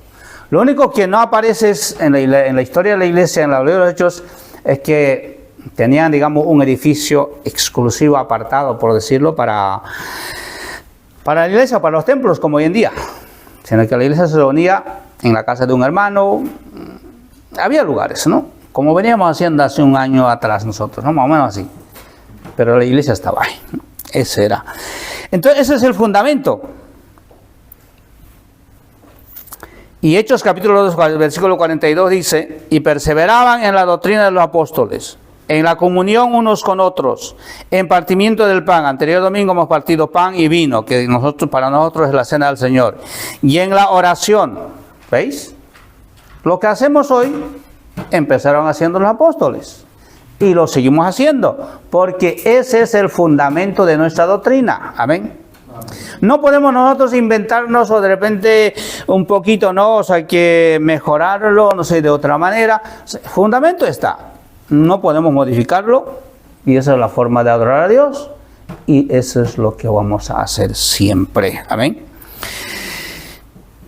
Lo único que no aparece en la historia de la iglesia, en la Biblia de los Hechos, es que tenían, digamos, un edificio exclusivo, apartado, por decirlo, para la iglesia, para los templos, como hoy en día. Sino que la iglesia se reunía en la casa de un hermano. Había lugares, ¿no? Como veníamos haciendo hace un año atrás nosotros, ¿no? Más o menos así. Pero la iglesia estaba ahí, ¿no? Ese era. Entonces, ese es el fundamento. Y Hechos capítulo 2, versículo 42 dice, y perseveraban en la doctrina de los apóstoles, en la comunión unos con otros, en partimiento del pan. Anterior domingo hemos partido pan y vino, que para nosotros es la cena del Señor. Y en la oración, ¿veis? Lo que hacemos hoy, empezaron haciendo los apóstoles. Y lo seguimos haciendo, porque ese es el fundamento de nuestra doctrina. Amén. No podemos nosotros inventarnos o de repente un poquito, no, o sea, hay que mejorarlo, no sé, de otra manera. El fundamento está, no podemos modificarlo y esa es la forma de adorar a Dios y eso es lo que vamos a hacer siempre. Amén.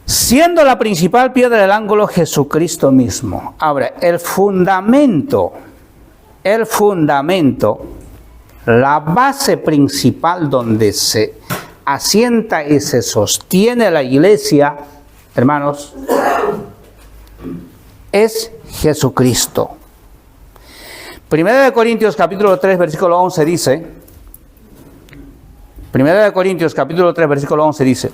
Siendo la principal piedra del ángulo Jesucristo mismo. Ahora, el fundamento, la base principal donde se asienta y se sostiene la iglesia, hermanos, es Jesucristo. Primera de Corintios capítulo 3 versículo 11 dice, Primera de Corintios capítulo 3 versículo 11 dice,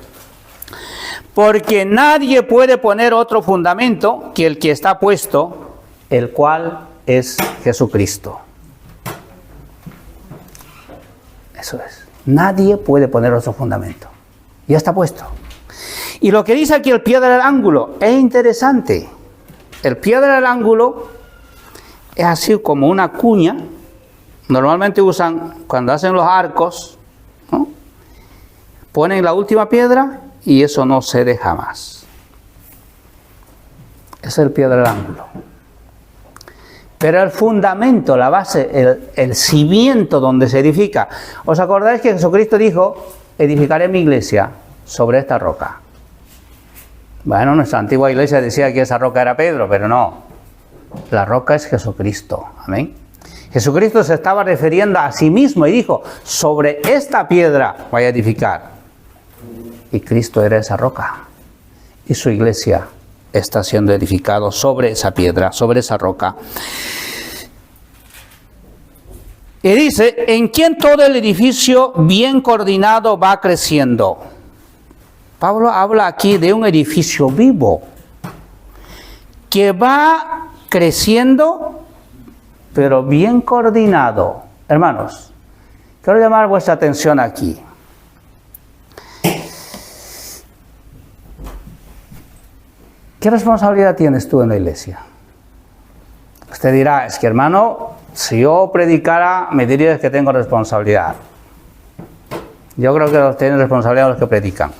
porque nadie puede poner otro fundamento que el que está puesto, el cual es Jesucristo. Eso es. Nadie puede poner otro fundamento. Ya está puesto. Y lo que dice aquí el piedra del ángulo es interesante. El piedra del ángulo es así como una cuña. Normalmente usan cuando hacen los arcos, ¿no? ponen la última piedra y eso no cede jamás. Es el pie del ángulo. Pero el fundamento, la base, el cimiento donde se edifica. ¿Os acordáis que Jesucristo dijo, edificaré mi iglesia sobre esta roca? Bueno, nuestra antigua iglesia decía que esa roca era Pedro, pero no. La roca es Jesucristo. Amén. Jesucristo se estaba refiriendo a sí mismo y dijo, sobre esta piedra voy a edificar. Y Cristo era esa roca. Y su iglesia está siendo edificado sobre esa piedra, sobre esa roca. Y dice, en quien todo el edificio bien coordinado va creciendo. Pablo habla aquí de un edificio vivo que va creciendo, pero bien coordinado. Hermanos, quiero llamar vuestra atención aquí. ¿Qué responsabilidad tienes tú en la iglesia? Usted dirá, es que hermano, si yo predicara, me dirías que tengo responsabilidad. Yo creo que los tienen responsabilidad los que predican.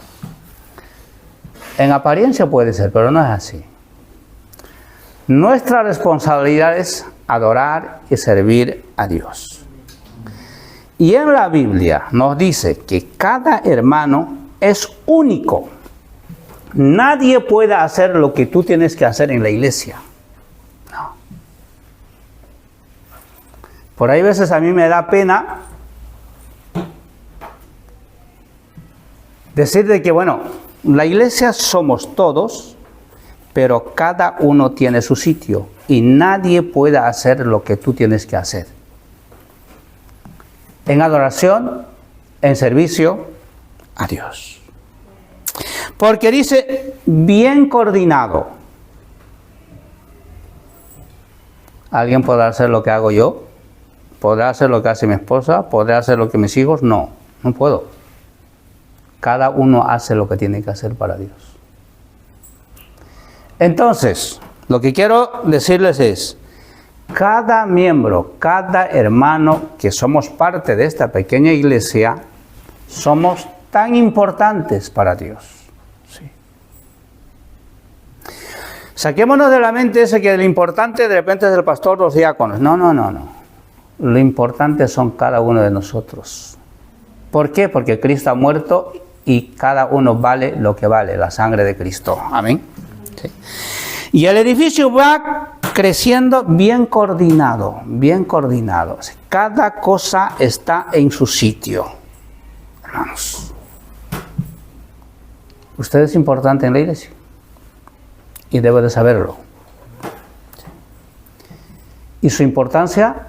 En apariencia puede ser, pero no es así. Nuestra responsabilidad es adorar y servir a Dios. Y en la Biblia nos dice que cada hermano es único. Nadie puede hacer lo que tú tienes que hacer en la iglesia. No. Por ahí a veces a mí me da pena decir de que, bueno, la iglesia somos todos, pero cada uno tiene su sitio y nadie puede hacer lo que tú tienes que hacer. En adoración, en servicio a Dios. Porque dice, bien coordinado. ¿Alguien podrá hacer lo que hago yo? ¿Podrá hacer lo que hace mi esposa? ¿Podrá hacer lo que mis hijos? No, no puedo. Cada uno hace lo que tiene que hacer para Dios. Entonces, lo que quiero decirles es, cada miembro, cada hermano que somos parte de esta pequeña iglesia, somos tan importantes para Dios. Sí. Saquémonos de la mente ese que lo importante de repente es el pastor, los diáconos. No. Lo importante son cada uno de nosotros. ¿Por qué? Porque Cristo ha muerto y cada uno vale lo que vale, la sangre de Cristo. Amén. Sí. Y el edificio va creciendo bien coordinado, bien coordinado. Cada cosa está en su sitio. Hermanos, usted es importante en la iglesia y debe de saberlo. Y su importancia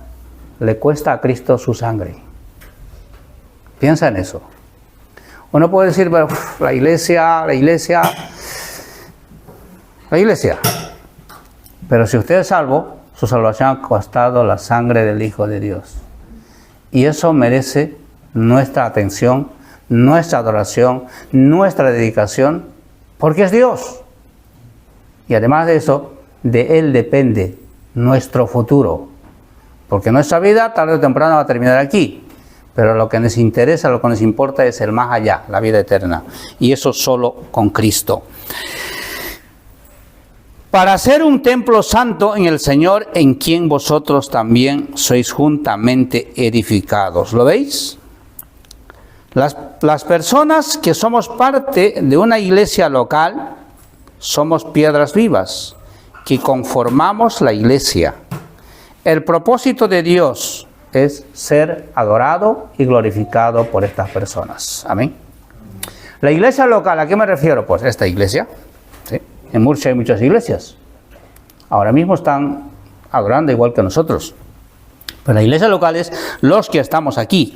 le cuesta a Cristo su sangre. Piensa en eso. Uno puede decir, bueno, la iglesia. Pero si usted es salvo, su salvación ha costado la sangre del Hijo de Dios. Y eso merece nuestra atención, nuestra adoración, nuestra dedicación, porque es Dios. Y además de eso, de Él depende nuestro futuro. Porque nuestra vida tarde o temprano va a terminar aquí. Pero lo que nos interesa, lo que nos importa es el más allá, la vida eterna. Y eso solo con Cristo. Para ser un templo santo en el Señor, en quien vosotros también sois juntamente edificados. ¿Lo veis? Las personas que somos parte de una iglesia local, somos piedras vivas, que conformamos la iglesia. El propósito de Dios es ser adorado y glorificado por estas personas. Amén. La iglesia local, ¿a qué me refiero? Pues esta iglesia. ¿Sí? En Murcia hay muchas iglesias. Ahora mismo están adorando igual que nosotros. Pero la iglesia local es los que estamos aquí.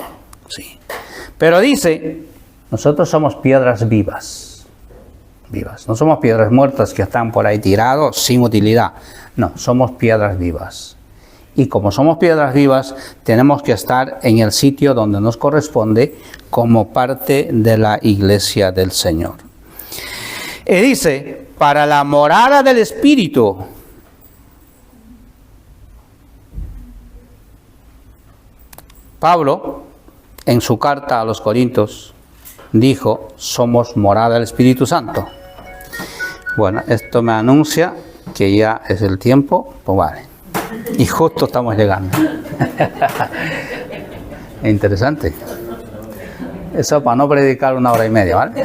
Sí. Pero dice, nosotros somos piedras vivas. Vivas. No somos piedras muertas que están por ahí tirados sin utilidad. No, somos piedras vivas. Y como somos piedras vivas, tenemos que estar en el sitio donde nos corresponde como parte de la iglesia del Señor. Y dice, para la morada del Espíritu. Pablo, en su carta a los Corintios, dijo, somos morada del Espíritu Santo. Bueno, esto me anuncia que ya es el tiempo, pues vale. Y justo estamos llegando. Interesante. Eso para no predicar 1 hora y media, ¿vale?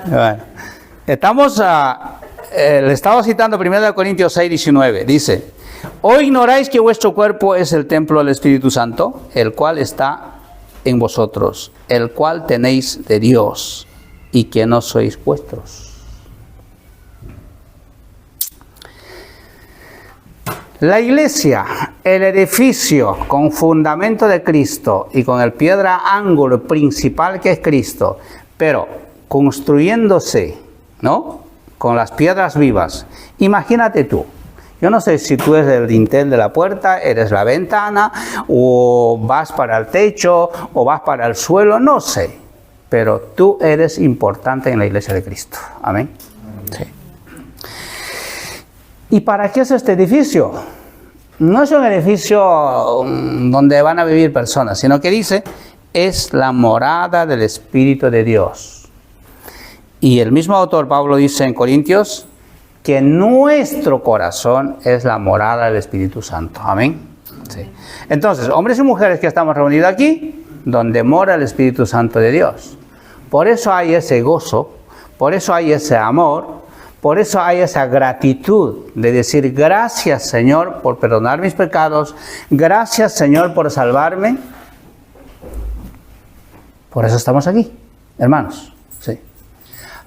Bueno, le estaba citando 1 Corintios 6, 19. Dice, ¿o ignoráis que vuestro cuerpo es el templo del Espíritu Santo, el cual está en vosotros, el cual tenéis de Dios, y que no sois vuestros? La iglesia, el edificio con fundamento de Cristo y con el piedra ángulo principal que es Cristo, pero construyéndose, ¿no?, con las piedras vivas. Imagínate tú, yo no sé si tú eres el dintel de la puerta, eres la ventana, o vas para el techo, o vas para el suelo, no sé, pero tú eres importante en la iglesia de Cristo. Amén. Sí. ¿Y para qué es este edificio? No es un edificio donde van a vivir personas, sino que dice, es la morada del Espíritu de Dios. Y el mismo autor Pablo dice en Corintios que nuestro corazón es la morada del Espíritu Santo. Amén. Sí. Entonces, hombres y mujeres que estamos reunidos aquí, donde mora el Espíritu Santo de Dios. Por eso hay ese gozo, por eso hay ese amor, por eso hay esa gratitud de decir, gracias Señor por perdonar mis pecados, gracias Señor por salvarme. Por eso estamos aquí, hermanos. Sí.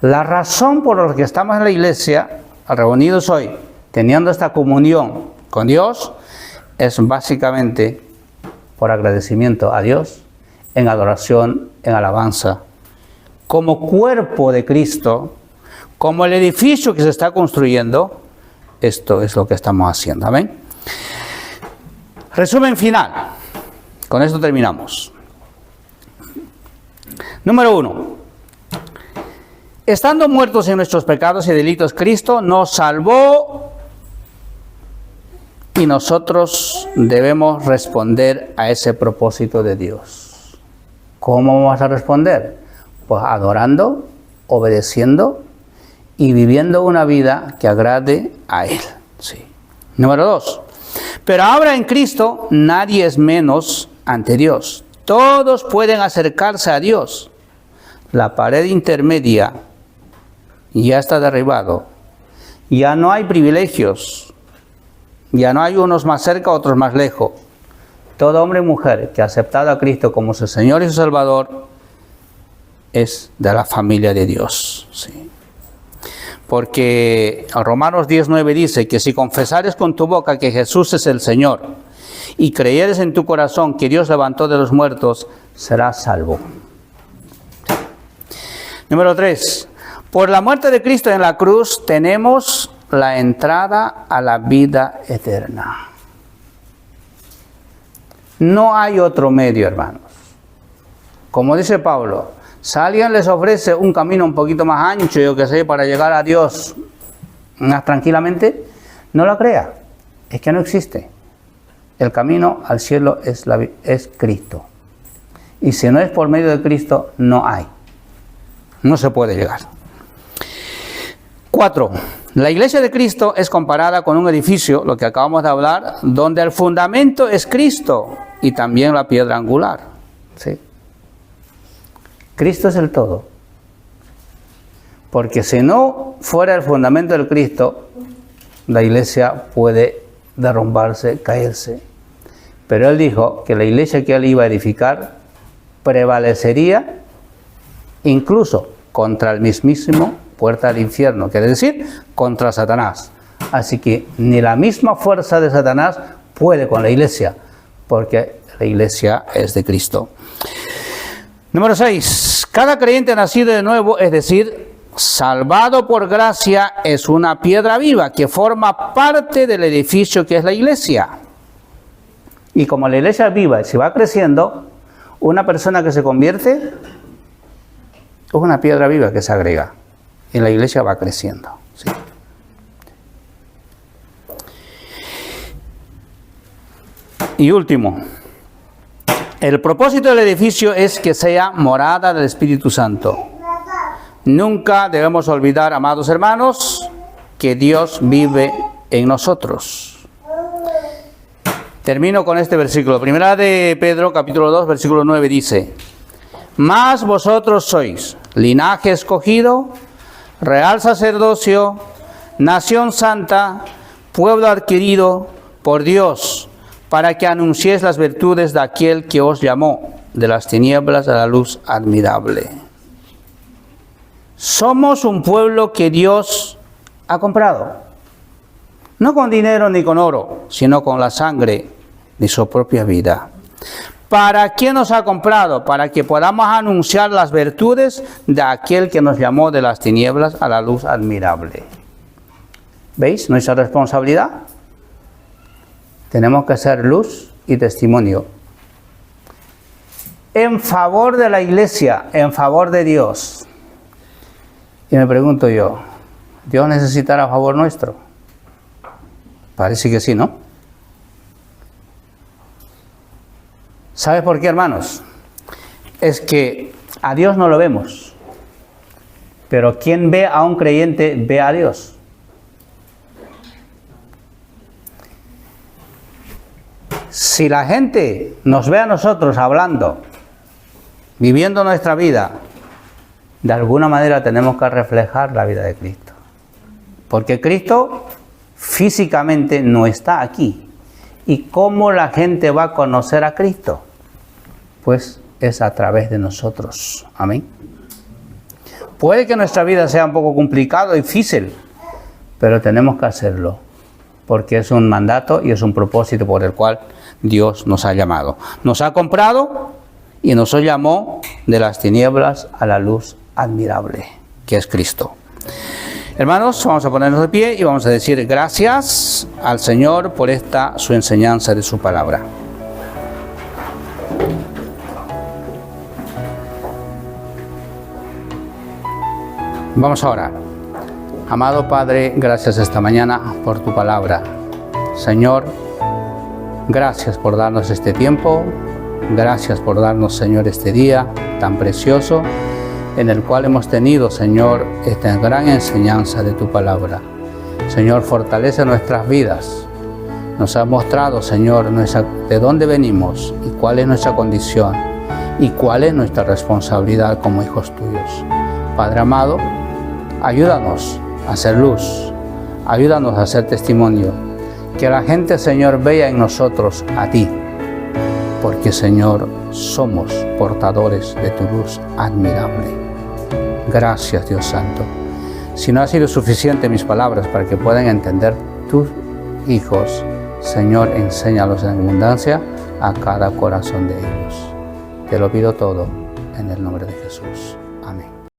La razón por la que estamos en la iglesia, reunidos hoy, teniendo esta comunión con Dios, es básicamente por agradecimiento a Dios, en adoración, en alabanza, como cuerpo de Cristo, como el edificio que se está construyendo. Esto es lo que estamos haciendo. Amén. Resumen final. Con esto terminamos. Número 1. Estando muertos en nuestros pecados y delitos, Cristo nos salvó y nosotros debemos responder a ese propósito de Dios. ¿Cómo vamos a responder? Pues adorando, obedeciendo y viviendo una vida que agrade a Él. Sí. Número 2. Pero ahora en Cristo nadie es menos ante Dios. Todos pueden acercarse a Dios. La pared intermedia ya está derribado. Ya no hay privilegios. Ya no hay unos más cerca, otros más lejos. Todo hombre y mujer que ha aceptado a Cristo como su Señor y su Salvador es de la familia de Dios. Sí. Porque Romanos 10:9 dice que si confesares con tu boca que Jesús es el Señor y creyeres en tu corazón que Dios levantó de los muertos, serás salvo. Número 3. Por la muerte de Cristo en la cruz tenemos la entrada a la vida eterna. No hay otro medio, hermanos. Como dice Pablo, si alguien les ofrece un camino un poquito más ancho, yo que sé, para llegar a Dios más tranquilamente, no lo crea. Es que no existe. El camino al cielo es Cristo. Y si no es por medio de Cristo, no hay. No se puede llegar. 4. La iglesia de Cristo es comparada con un edificio, lo que acabamos de hablar, donde el fundamento es Cristo y también la piedra angular. ¿Sí? Cristo es el todo. Porque si no fuera el fundamento del Cristo, la iglesia puede derrumbarse, caerse. Pero Él dijo que la iglesia que Él iba a edificar prevalecería incluso contra el mismísimo puerta del infierno, quiere decir, contra Satanás. Así que ni la misma fuerza de Satanás puede con la iglesia, porque la iglesia es de Cristo. Número 6. Cada creyente nacido de nuevo, es decir, salvado por gracia, es una piedra viva que forma parte del edificio que es la iglesia. Y como la iglesia es viva y se va creciendo, una persona que se convierte es una piedra viva que se agrega. Y la iglesia va creciendo. ¿Sí? Y último, El propósito del edificio es que sea morada del Espíritu Santo. Nunca debemos olvidar, amados hermanos, que Dios vive en nosotros. Termino con este versículo. Primera de Pedro, capítulo 2, versículo 9 dice: Mas vosotros sois linaje escogido, real sacerdocio, nación santa, pueblo adquirido por Dios, para que anunciéis las virtudes de aquel que os llamó de las tinieblas a la luz admirable. Somos un pueblo que Dios ha comprado, no con dinero ni con oro, sino con la sangre de su propia vida. ¿Para qué nos ha comprado? Para que podamos anunciar las virtudes de aquel que nos llamó de las tinieblas a la luz admirable. ¿Veis nuestra responsabilidad? Tenemos que ser luz y testimonio. En favor de la iglesia, en favor de Dios. Y me pregunto yo, ¿Dios necesitará favor nuestro? Parece que sí, ¿no? ¿Sabes por qué, hermanos? Es que a Dios no lo vemos. Pero quien ve a un creyente, ve a Dios. Si la gente nos ve a nosotros hablando, viviendo nuestra vida, de alguna manera tenemos que reflejar la vida de Cristo. Porque Cristo físicamente no está aquí. ¿Y cómo la gente va a conocer a Cristo? Pues es a través de nosotros. Amén. Puede que nuestra vida sea un poco complicada y difícil, pero tenemos que hacerlo. Porque es un mandato y es un propósito por el cual Dios nos ha llamado. Nos ha comprado y nos llamó de las tinieblas a la luz admirable, que es Cristo. Hermanos, vamos a ponernos de pie y vamos a decir gracias al Señor por esta su enseñanza de su palabra. Vamos a orar. Amado Padre, gracias esta mañana por tu palabra. Señor, gracias por darnos este tiempo. Gracias por darnos, Señor, este día tan precioso en el cual hemos tenido, Señor, esta gran enseñanza de tu palabra. Señor, fortalece nuestras vidas. Nos has mostrado, Señor, de dónde venimos y cuál es nuestra condición y cuál es nuestra responsabilidad como hijos tuyos. Padre amado, ayúdanos a hacer luz, ayúdanos a hacer testimonio, que la gente, Señor, vea en nosotros a ti, porque, Señor, somos portadores de tu luz admirable. Gracias, Dios Santo. Si no ha sido suficiente mis palabras para que puedan entender tus hijos, Señor, enséñalos en abundancia a cada corazón de ellos. Te lo pido todo en el nombre de Jesús.